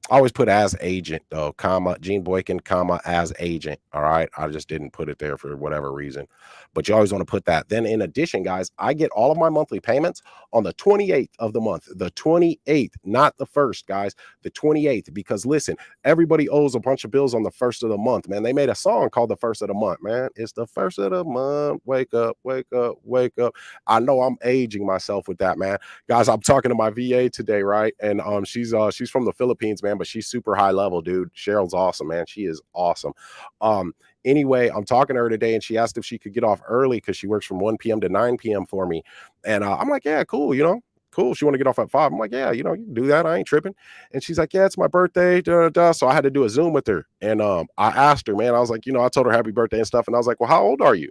I always put as agent though, comma, Gene Boykin, comma, as agent. All right. I just didn't put it there for whatever reason. But you always want to put that. Then in addition, guys, I get all of my monthly payments on the 28th of the month. The 28th, not the first, guys. The 28th. Because listen, everybody owes a bunch of bills on the first of the month, man. They made a song called The First of the Month, man. It's the first of the month. Wake up, wake up, wake up. I know I'm aging myself with that, man. Guys, I'm talking to my VA today, right? And she's from the Philippines, man, but she's super high level, dude. Cheryl's awesome, man. She is awesome. Anyway, I'm talking to her today, and she asked if she could get off early because she works from 1 p.m. to 9 p.m. for me. And I'm like, yeah, cool, cool. She want to get off at 5. I'm like, yeah, you can do that. I ain't tripping. And she's like, yeah, it's my birthday. Da, da, da. So I had to do a Zoom with her. And I asked her, man, I was like, I told her happy birthday and stuff. And I was like, well, how old are you?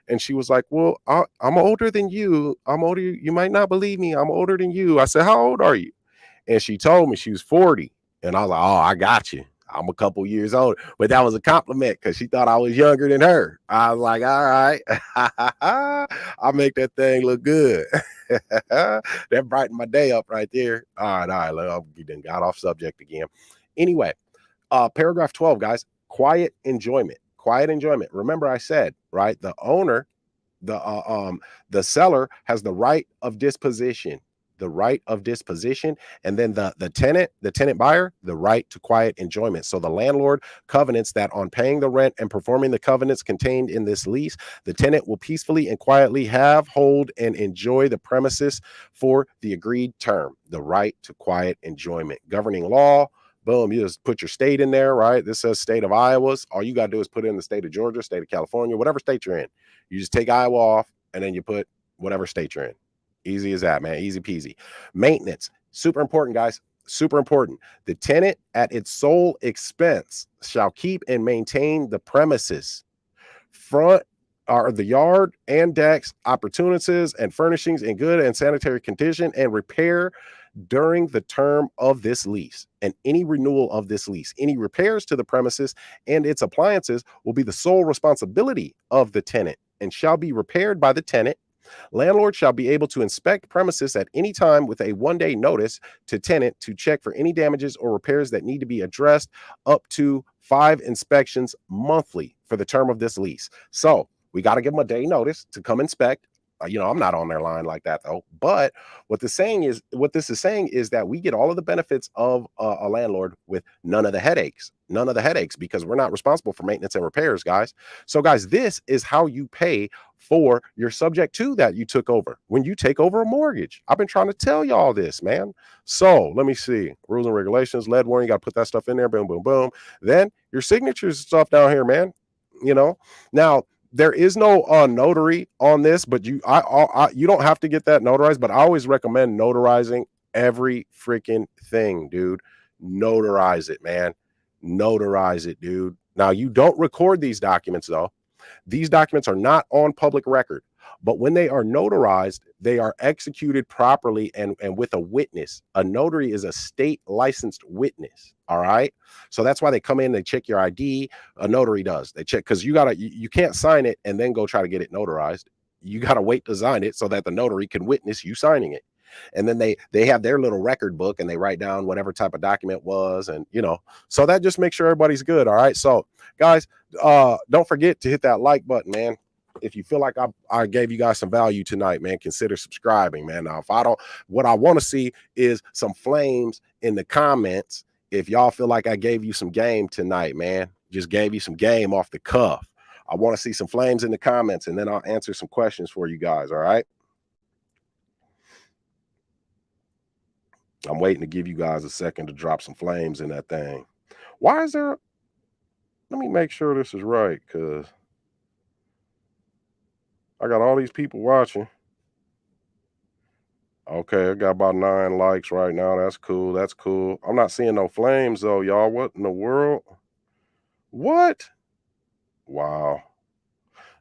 And she was like, well, I'm older than you. I'm older. You might not believe me. I'm older than you. I said, how old are you? And she told me she was 40. And I was like, oh, I got you. I'm a couple years older. But that was a compliment because she thought I was younger than her. I was like, all right. I'll make that thing look good. That brightened my day up right there. All right. We done got off subject again. Anyway, paragraph 12, guys. Quiet enjoyment. Quiet enjoyment. Remember I said, right, the owner, the seller has the right of disposition. The right of disposition, and then the tenant buyer, the right to quiet enjoyment. So the landlord covenants that on paying the rent and performing the covenants contained in this lease, the tenant will peacefully and quietly have, hold, and enjoy the premises for the agreed term. The right to quiet enjoyment. Governing law. Boom, you just put your state in there, right? This says state of Iowa. All you got to do is put in the state of Georgia, state of California, whatever state you're in. You just take Iowa off, and then you put whatever state you're in. Easy as that, man. Easy peasy. Maintenance. Super important, guys. Super important. The tenant at its sole expense shall keep and maintain the premises, front or the yard and decks, opportunities and furnishings in good and sanitary condition, and repair during the term of this lease and any renewal of this lease. Any repairs to the premises and its appliances will be the sole responsibility of the tenant and shall be repaired by the tenant. Landlord shall be able to inspect premises at any time with a 1-day notice to tenant to check for any damages or repairs that need to be addressed, up to 5 inspections monthly for the term of this lease. So we got to give them a day notice to come inspect. I'm not on their line like that though. But what this is saying is that we get all of the benefits of a landlord with none of the headaches. None of the headaches, because we're not responsible for maintenance and repairs, guys. So, guys, this is how you pay for your subject to that you took over when you take over a mortgage. I've been trying to tell y'all this, man. So let me see. Rules and regulations, lead warning, you got to put that stuff in there. Boom, boom, boom. Then your signatures and stuff down here, man. Now, there is no notary on this, but you don't have to get that notarized, but I always recommend notarizing every freaking thing, dude. Notarize it, man. Notarize it, dude. Now, you don't record these documents, though. These documents are not on public record, but when they are notarized, they are executed properly and with a witness. A notary is a state licensed witness. All right. So that's why they come in, they check your ID. A notary does. They check because you can't sign it and then go try to get it notarized. You got to wait to sign it so that the notary can witness you signing it. And then they have their little record book and they write down whatever type of document was. And, so that just makes sure everybody's good. All right. So guys, don't forget to hit that like button, man. If you feel like I gave you guys some value tonight, man, consider subscribing, man. Now, what I want to see is some flames in the comments. If y'all feel like I gave you some game tonight, man, just gave you some game off the cuff. I want to see some flames in the comments, and then I'll answer some questions for you guys. All right. I'm waiting to give you guys a second to drop some flames in that thing. Why is there? Let me make sure this is right, because I got all these people watching. Okay, I got about 9 likes right now. That's cool. That's cool. I'm not seeing no flames though, y'all. What in the world? What? Wow.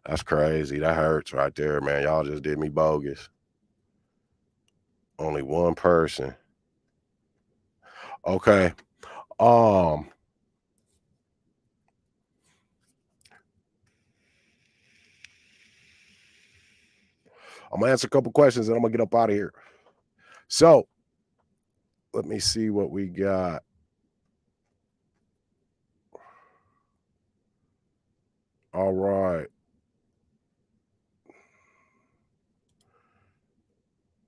That's crazy. That hurts right there, man. Y'all just did me bogus. Only one person. Okay. Um, I'm gonna answer a couple questions and I'm gonna get up out of here. So let me see what we got. All right.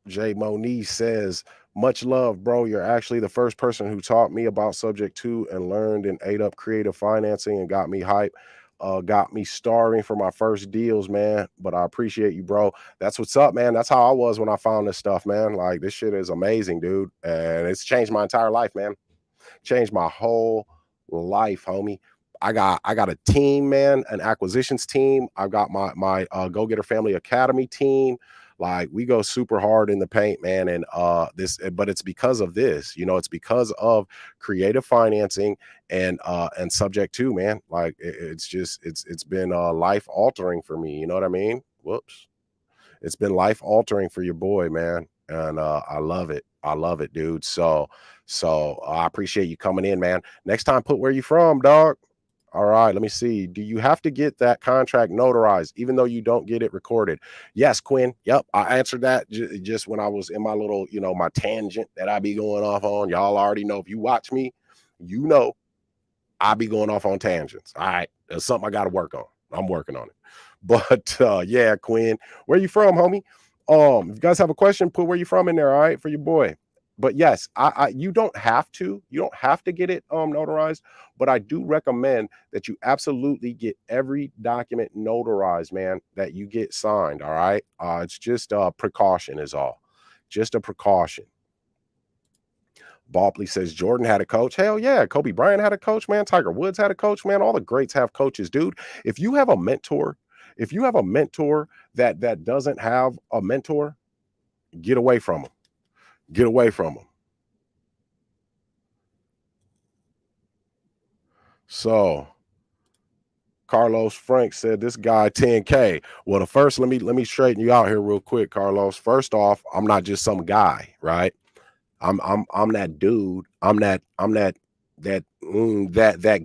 Jay Moniz says, much love, bro. You're actually the first person who taught me about subject to and learned and ate up creative financing and got me hype. Got me starving for my first deals, man. But I appreciate you, bro. That's what's up, man. That's how I was when I found this stuff, man. Like, this shit is amazing, dude. And it's changed my entire life, man. Changed my whole life, homie. I got a team, man, an acquisitions team. I've got my GoGetter Family Academy team. Like, we go super hard in the paint, man. And but it's because of this, it's because of creative financing and subject to, man. Like, it's been life altering for me. You know what I mean? Whoops. It's been life altering for your boy, man. And I love it. I love it, dude. So I appreciate you coming in, man. Next time, put where you from, dog. All right, let me see. Do you have to get that contract notarized, even though you don't get it recorded? Yes, Quinn. Yep, I answered that just when I was in my little, my tangent that I be going off on. Y'all already know. If you watch me, you know I be going off on tangents. All right, there's something I got to work on. I'm working on it. But yeah, Quinn, where you from, homie? If you guys have a question, put where you from in there, all right, for your boy. But yes, you don't have to get it notarized, but I do recommend that you absolutely get every document notarized, man, that you get signed. All right. It's just a precaution is all. Just a precaution. Bopley says Jordan had a coach. Hell yeah. Kobe Bryant had a coach, man. Tiger Woods had a coach, man. All the greats have coaches, dude. If you have a mentor, that doesn't have a mentor, get away from them. Get away from them. So Carlos Frank said this guy 10K. Well, the first, let me straighten you out here real quick, Carlos. First off, I'm not just some guy, right? I'm that dude. That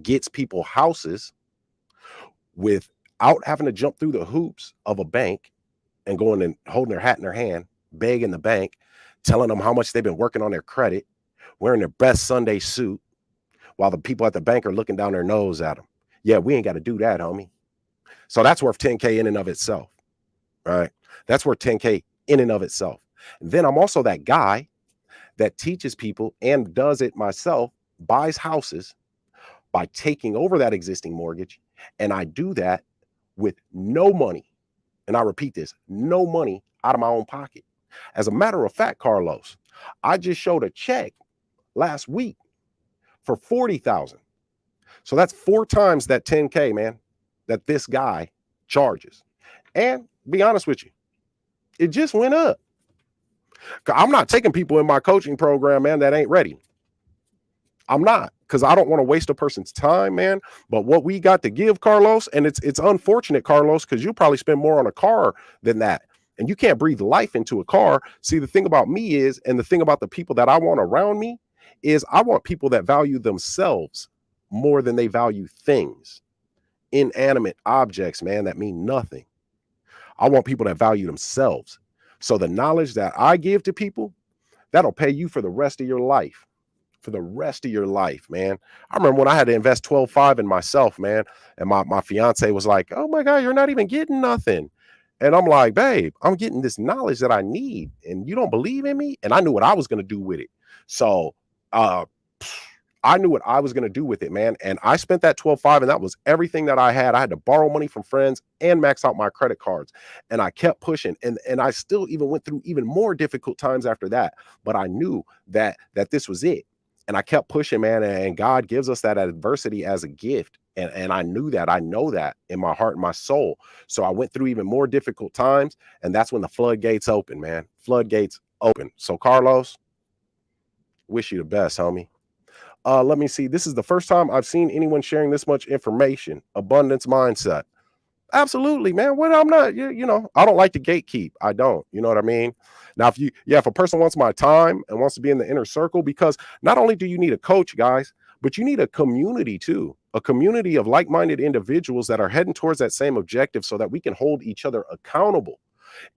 gets people houses without having to jump through the hoops of a bank and going and holding their hat in their hand, begging the bank, telling them how much they've been working on their credit, wearing their best Sunday suit, while the people at the bank are looking down their nose at them. Yeah, we ain't got to do that, homie. So that's worth 10K in and of itself, right? That's worth 10K in and of itself. And then I'm also that guy that teaches people and does it myself, buys houses by taking over that existing mortgage. And I do that with no money. And I repeat this, no money out of my own pocket. As a matter of fact, Carlos, I just showed a check last week for 40,000. So that's 4 times that 10K, man, that this guy charges. And be honest with you, it just went up. I'm not taking people in my coaching program, man, that ain't ready. I'm not, because I don't want to waste a person's time, man. But what we got to give, Carlos, and it's unfortunate, Carlos, because you probably spend more on a car than that. And you can't breathe life into a car. See, the thing about me is, and the thing about the people that I want around me is, I want people that value themselves more than they value things, inanimate objects, man, that mean nothing. I want people that value themselves. So the knowledge that I give to people, that'll pay you for the rest of your life. For the rest of your life, man. I remember when I had to invest 12.5 in myself, man. And my fiance was like, oh my God, you're not even getting nothing. And I'm like, babe, I'm getting this knowledge that I need. And you don't believe in me? And I knew what I was going to do with it. So I knew what I was going to do with it, man. And I spent that 12.5, and that was everything that I had. I had to borrow money from friends and max out my credit cards. And I kept pushing. And I still even went through even more difficult times after that. But I knew that this was it. And I kept pushing, man. And God gives us that adversity as a gift. And I knew that. I know that in my heart and my soul. So I went through even more difficult times. And that's when the floodgates open, man. Floodgates open. So Carlos, wish you the best, homie. Let me see. This is the first time I've seen anyone sharing this much information. Abundance mindset. Absolutely, man. What I'm not, you know, I don't like to gatekeep. I don't, you know what I mean? Now, if a person wants my time and wants to be in the inner circle, because not only do you need a coach, guys, but you need a community too, a community of like-minded individuals that are heading towards that same objective so that we can hold each other accountable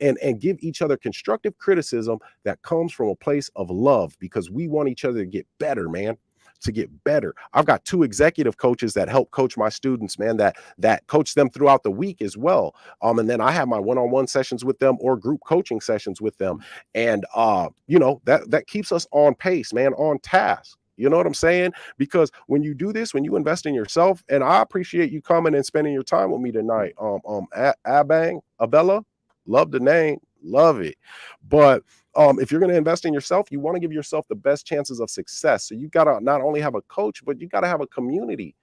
and give each other constructive criticism that comes from a place of love, because we want each other to get better, man, to get better. I've got 2 executive coaches that help coach my students, man, that coach them throughout the week as well. And then I have my one-on-one sessions with them or group coaching sessions with them. And you know, that keeps us on pace, man, on task. You know what I'm saying? Because when you do this, when you invest in yourself, and I appreciate you coming and spending your time with me tonight. Abang, Abella, love the name, love it. But if you're going to invest in yourself, you want to give yourself the best chances of success. So you got to not only have a coach, but you got to have a community.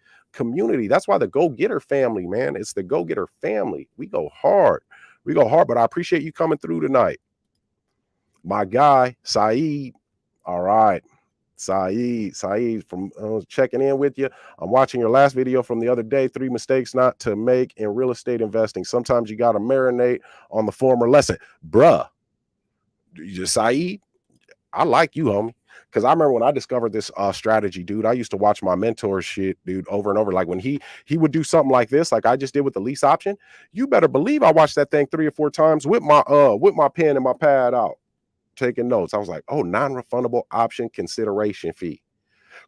That's why the GoGetter family, man, it's the GoGetter family. We go hard. We go hard. But I appreciate you coming through tonight. My guy, Saeed. All right. Saeed from checking in with you. I'm watching your last video from the other day, 3 mistakes not to make in real estate investing. Sometimes you got to marinate on the former lesson. Bruh, Saeed, I like you, homie. Because I remember when I discovered this strategy, dude, I used to watch my mentor shit, dude, over and over. Like when he would do something like this, like I just did with the lease option, you better believe I watched that thing 3 or 4 times with my pen and my pad out, taking notes. I was like, oh, non-refundable option consideration fee,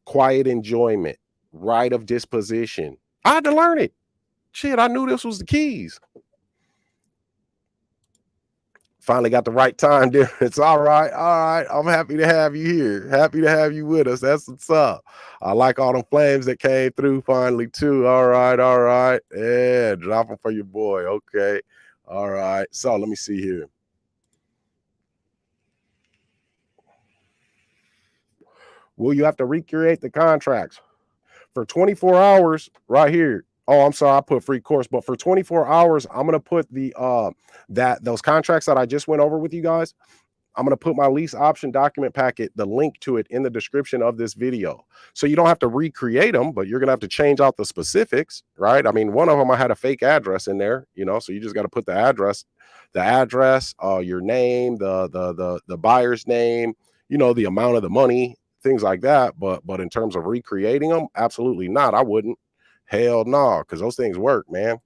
quiet enjoyment, right of disposition. I had to learn it. Shit, I knew this was the keys. Finally got the right time difference. All right. I'm happy to have you here. Happy to have you with us. That's what's up. I like all them flames that came through finally too. All right. Yeah, drop them for your boy. Okay. All right. So let me see here. Will you have to recreate the contracts for 24 hours right here? Oh, I'm sorry, I put free course, but for 24 hours, I'm gonna put the those contracts that I just went over with you guys. I'm gonna put my lease option document packet, the link to it in the description of this video. So you don't have to recreate them, but you're gonna have to change out the specifics, right? I mean, one of them I had a fake address in there, you know, so you just got to put the address, your name, the buyer's name, you know, the amount of the money, things like that. But in terms of recreating them, absolutely not. I wouldn't. Hell no, because those things work, man.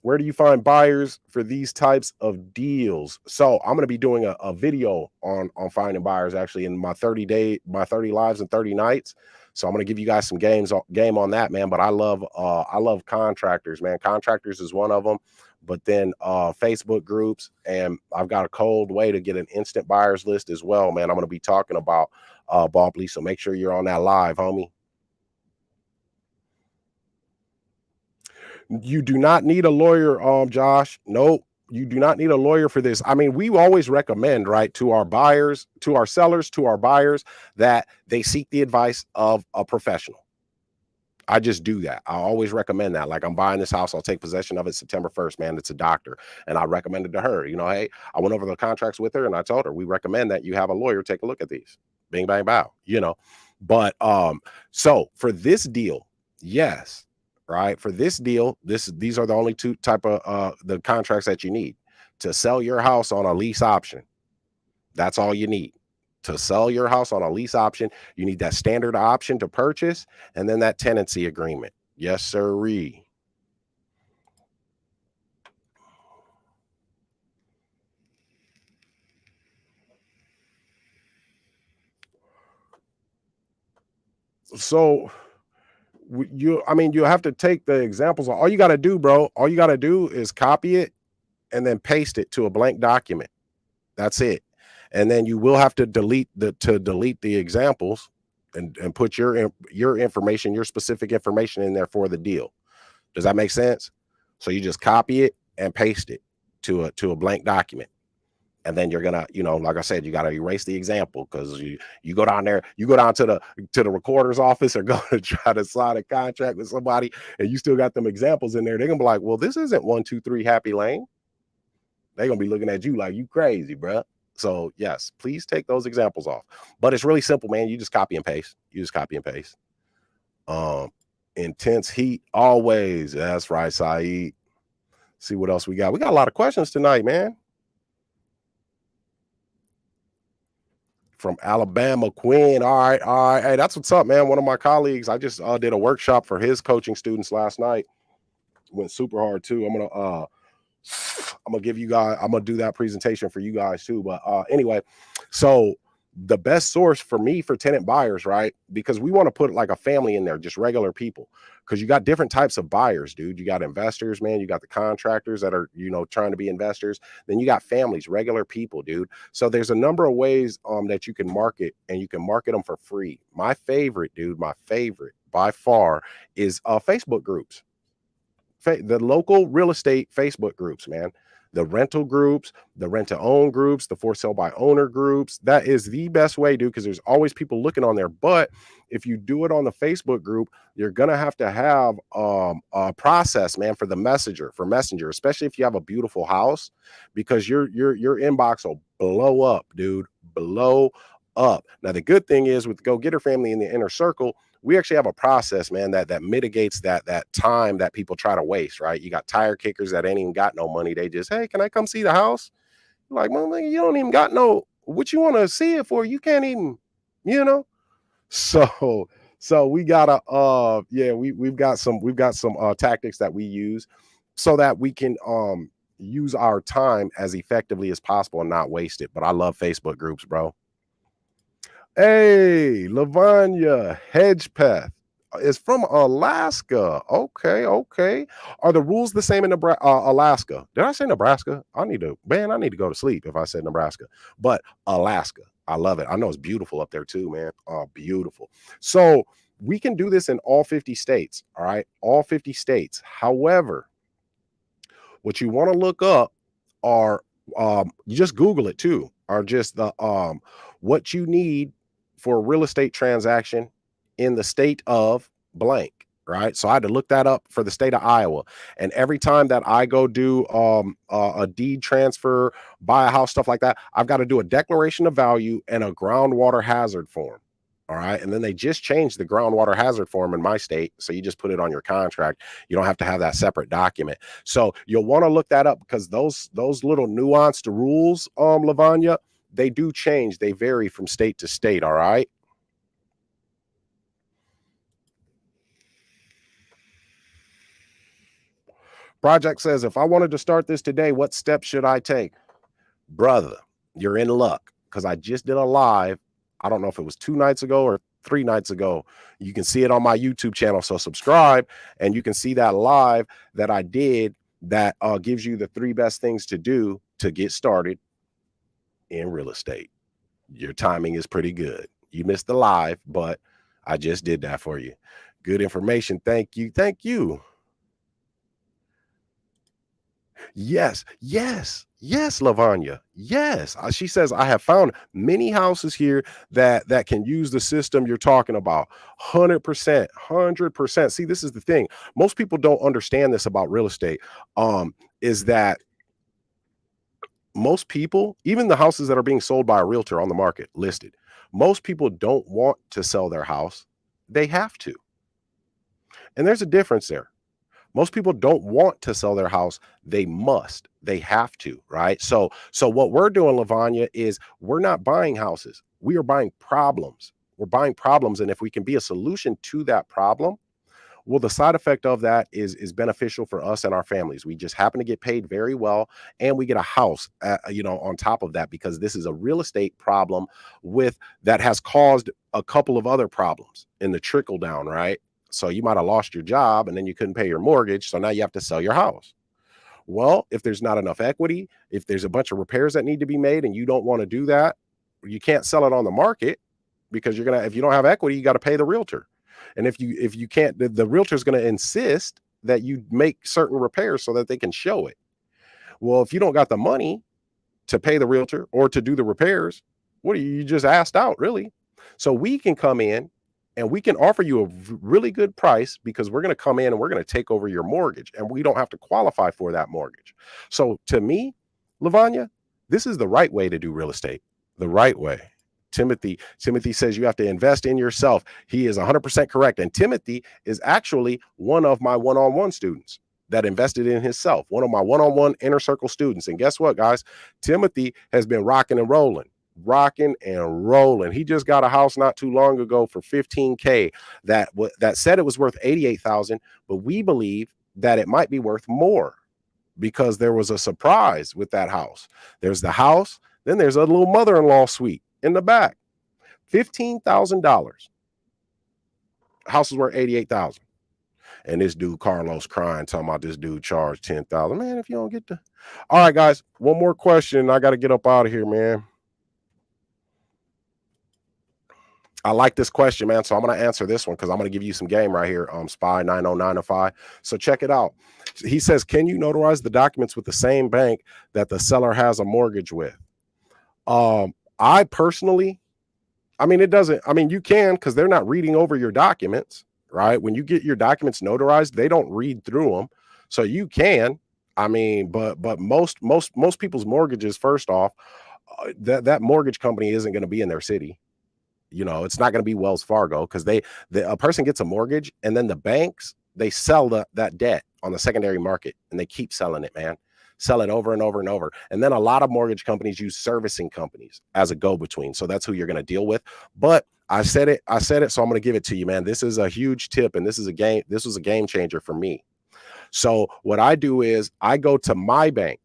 Where do you find buyers for these types of deals? So I'm going to be doing a video on finding buyers actually in my 30 lives and 30 nights. So I'm going to give you guys some game on that, man. But I love contractors, man. Contractors is one of them. But then Facebook groups, and I've got a cold way to get an instant buyers list as well, man. I'm going to be talking about Bob Lease. So make sure you're on that live, homie. You do not need a lawyer, Josh. Nope. You do not need a lawyer for this. I mean, we always recommend, right, to our buyers, to our sellers, to our buyers, that they seek the advice of a professional. I just do that. I always recommend that. Like, I'm buying this house, I'll take possession of it September 1st, man. It's a doctor. And I recommended to her, you know, hey, I went over the contracts with her and I told her, we recommend that you have a lawyer take a look at these. Bing, bang, bow, you know. But so for this deal, yes. Right, for this deal, these are the only 2 type of the contracts that you need to sell your house on a lease option. That's all you need to sell your house on a lease option. You need that standard option to purchase, and then that tenancy agreement. Yes, sirree. So you have to take the examples. All you got to do, bro, all you got to do is copy it and then paste it to a blank document. That's it. And then you will have to delete the examples and put your information, your specific information in there for the deal. Does that make sense? So you just copy it and paste it to a blank document. And then you're gonna, you know, like I said, you got to erase the example, because you go down there, you go down to the recorder's office or go to try to sign a contract with somebody, and you still got them examples in there. They're gonna be like, well, this isn't 123 Happy Lane. They're gonna be looking at you like you crazy, bro. So yes, please take those examples off. But it's really simple, man. You just copy and paste. Intense heat always. That's right, Saeed. See what else we got. We got a lot of questions tonight, man. From Alabama, Quinn. All right, all right. Hey, that's what's up, man. One of my colleagues, I just did a workshop for his coaching students last night. Went super hard too. I'm gonna give you guys, I'm gonna do that presentation for you guys too. But anyway, so the best source for me for tenant buyers, right? Because we want to put like a family in there, just regular people. Because you got different types of buyers, dude. You got investors, man. You got the contractors that are, trying to be investors. Then you got families, regular people, dude. So there's a number of ways that you can market, and you can market them for free. My favorite, dude, my favorite by far is Facebook groups. The local real estate Facebook groups, man. The rental groups, the rent to own groups, the for sale by owner groups. That is the best way, dude, because there's always people looking on there. But if you do it on the Facebook group, you're gonna have to have a process, man, for Messenger, especially if you have a beautiful house, because your inbox will blow up, dude. Blow up. Now the good thing is with the GoGetter family in the inner circle, we actually have a process, man, that mitigates that time that people try to waste, right? You got tire kickers that ain't even got no money. They just, hey, can I come see the house? Like, well, you don't even got no, what you want to see it for? You can't even, you know? So we gotta we've got some tactics that we use so that we can use our time as effectively as possible and not waste it. But I love Facebook groups, bro. Hey, Lavanya Hedgepeth is from Alaska. Okay. Are the rules the same in Alaska? Did I say Nebraska? I need to go to sleep if I said Nebraska. But Alaska, I love it. I know it's beautiful up there too, man. Oh, beautiful. So we can do this in all 50 states. All right, all 50 states. However, what you want to look up are you just Google it too, are just the what you need for a real estate transaction in the state of blank, right? So I had to look that up for the state of Iowa. And every time that I go do a deed transfer, buy a house, stuff like that, I've got to do a declaration of value and a groundwater hazard form. All right. And then they just changed the groundwater hazard form in my state. So you just put it on your contract. You don't have to have that separate document. So you'll want to look that up, because those little nuanced rules, Lavanya, they do change. They vary from state to state. All right. Project says, if I wanted to start this today, what steps should I take? Brother, you're in luck, because I just did a live. I don't know if it was 2 nights ago or 3 nights ago. You can see it on my YouTube channel. So subscribe and you can see that live that I did that gives you the 3 best things to do to get started in real estate. Your timing is pretty good. You missed the live, but I just did that for you. Good information. Thank you. Thank you. Yes, Lavanya. Yes. She says, I have found many houses here that can use the system you're talking about. 100%. See, this is the thing. Most people don't understand this about real estate. Is that most people, even the houses that are being sold by a realtor on the market listed, most people don't want to sell their house. They have to. And there's a difference there. Most people don't want to sell their house. They must. They have to, right? So what we're doing, Lavanya, is we're not buying houses. We are buying problems. We're buying problems. And if we can be a solution to that problem, well, the side effect of that is beneficial for us and our families. We just happen to get paid very well, and we get a house, on top of that, because this is a real estate problem that has caused a couple of other problems in the trickle down, right? So you might have lost your job and then you couldn't pay your mortgage. So now you have to sell your house. Well, if there's not enough equity, if there's a bunch of repairs that need to be made and you don't want to do that, you can't sell it on the market, because if you don't have equity, you got to pay the realtor. And if you can't, the realtor is going to insist that you make certain repairs so that they can show it. Well, if you don't got the money to pay the realtor or to do the repairs, what are you just asked out, really? So we can come in and we can offer you a really good price, because we're going to come in and we're going to take over your mortgage, and we don't have to qualify for that mortgage. So to me, Lavanya, this is the right way to do real estate. The right way. Timothy says you have to invest in yourself. He is 100% correct. And Timothy is actually one of my one-on-one students that invested in himself, one of my one-on-one inner circle students. And guess what, guys? Timothy has been rocking and rolling. He just got a house not too long ago for $15K that said it was worth $88,000, but we believe that it might be worth more because there was a surprise with that house. There's the house, then there's a little mother-in-law suite in the back. $15,000. House is worth $88,000. And this dude Carlos crying, talking about this dude charged $10,000. Man, if you don't get the... All right, guys, one more question. I got to get up out of here, man. I like this question, man. So I'm going to answer this one because I'm going to give you some game right here. Spy 90905. So check it out. He says, can you notarize the documents with the same bank that the seller has a mortgage with? I personally, it doesn't, you can, because they're not reading over your documents, right? When you get your documents notarized, they don't read through them. So you can, but most people's mortgages, first off, that mortgage company isn't going to be in their city. It's not going to be Wells Fargo, because a person gets a mortgage and then the banks, they sell that debt on the secondary market and they keep selling it, man. Sell it over and over and over. And then a lot of mortgage companies use servicing companies as a go-between. So that's who you're going to deal with. But I said it. So I'm going to give it to you, man. This is a huge tip. And this was a game changer for me. So what I do is I go to my bank.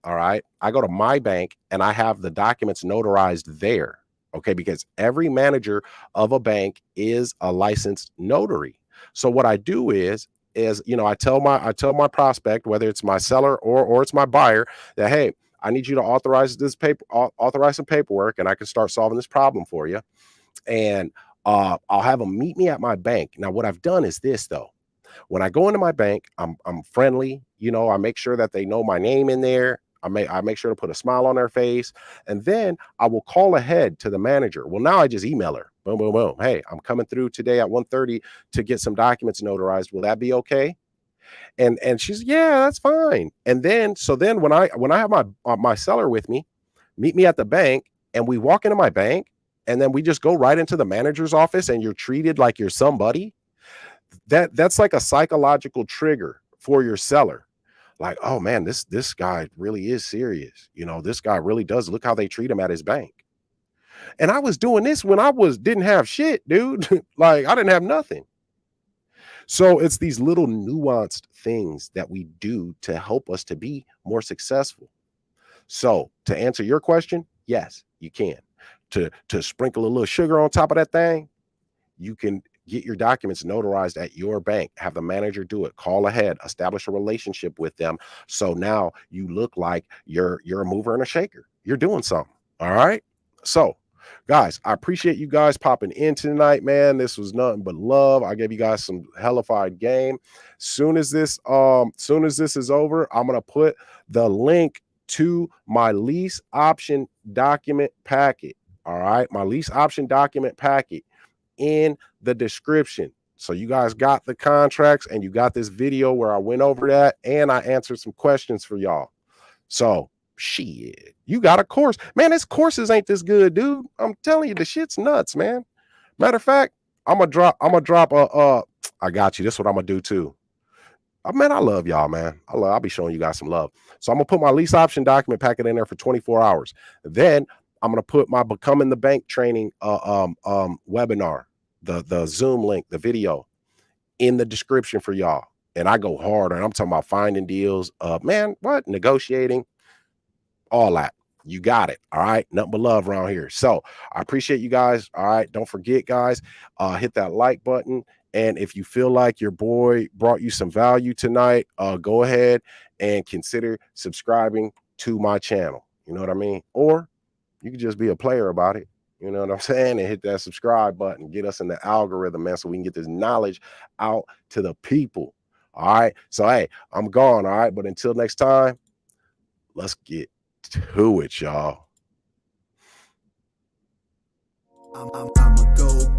All right. I go to my bank and I have the documents notarized there. Okay, because every manager of a bank is a licensed notary. So what I do is I tell my prospect, whether it's my seller or it's my buyer, that hey, I need you to authorize some paperwork, and I can start solving this problem for you. And I'll have them meet me at my bank. Now, what I've done is this though. When I go into my bank, I'm friendly. I make sure that they know my name in there. I make sure to put a smile on their face, and then I will call ahead to the manager. Well, now I just email her. Boom, boom, boom. Hey, I'm coming through today at 1:30 to get some documents notarized. Will that be okay? And she's, yeah, that's fine. And then when I have my seller with me, meet me at the bank, and we walk into my bank, and then we just go right into the manager's office, and you're treated like you're somebody. That's like a psychological trigger for your seller. Like, oh man, this guy really is serious. This guy really does. Look how they treat him at his bank. And I was doing this when I didn't have shit, dude. Like, I didn't have nothing. So it's these little nuanced things that we do to help us to be more successful. So to answer your question, yes, you can. To sprinkle a little sugar on top of that thing, you can get your documents notarized at your bank. Have the manager do it. Call ahead. Establish a relationship with them. So now you look like you're a mover and a shaker. You're doing something. All right. So, guys, I appreciate you guys popping in tonight, man. This was nothing but love. I gave you guys some hellified game. Soon as this is over, I'm gonna put the link to my lease option document packet. All right, my lease option document packet in the description. So you guys got the contracts, and you got this video where I went over that, and I answered some questions for y'all. So shit, you got a course, man. This courses ain't this good, dude. I'm telling you, the shit's nuts, man. Matter of fact, I'm gonna drop I got you. This is what I'm gonna do too. Man, I love y'all, man. I'll be showing you guys some love. So I'm gonna put my lease option document packet in there for 24 hours. Then I'm gonna put my Becoming the Bank training webinar, the Zoom link, the video, in the description for y'all. And I go hard, and I'm talking about finding deals, negotiating, all that. You got it. All right. Nothing but love around here. So I appreciate you guys. All right. Don't forget, guys, hit that like button. And if you feel like your boy brought you some value tonight, go ahead and consider subscribing to my channel. You know what I mean? Or you can just be a player about it. You know what I'm saying? And hit that subscribe button, get us in the algorithm, man, so we can get this knowledge out to the people. All right. So, hey, I'm gone. All right. But until next time, let's get to it, y'all. I'm a go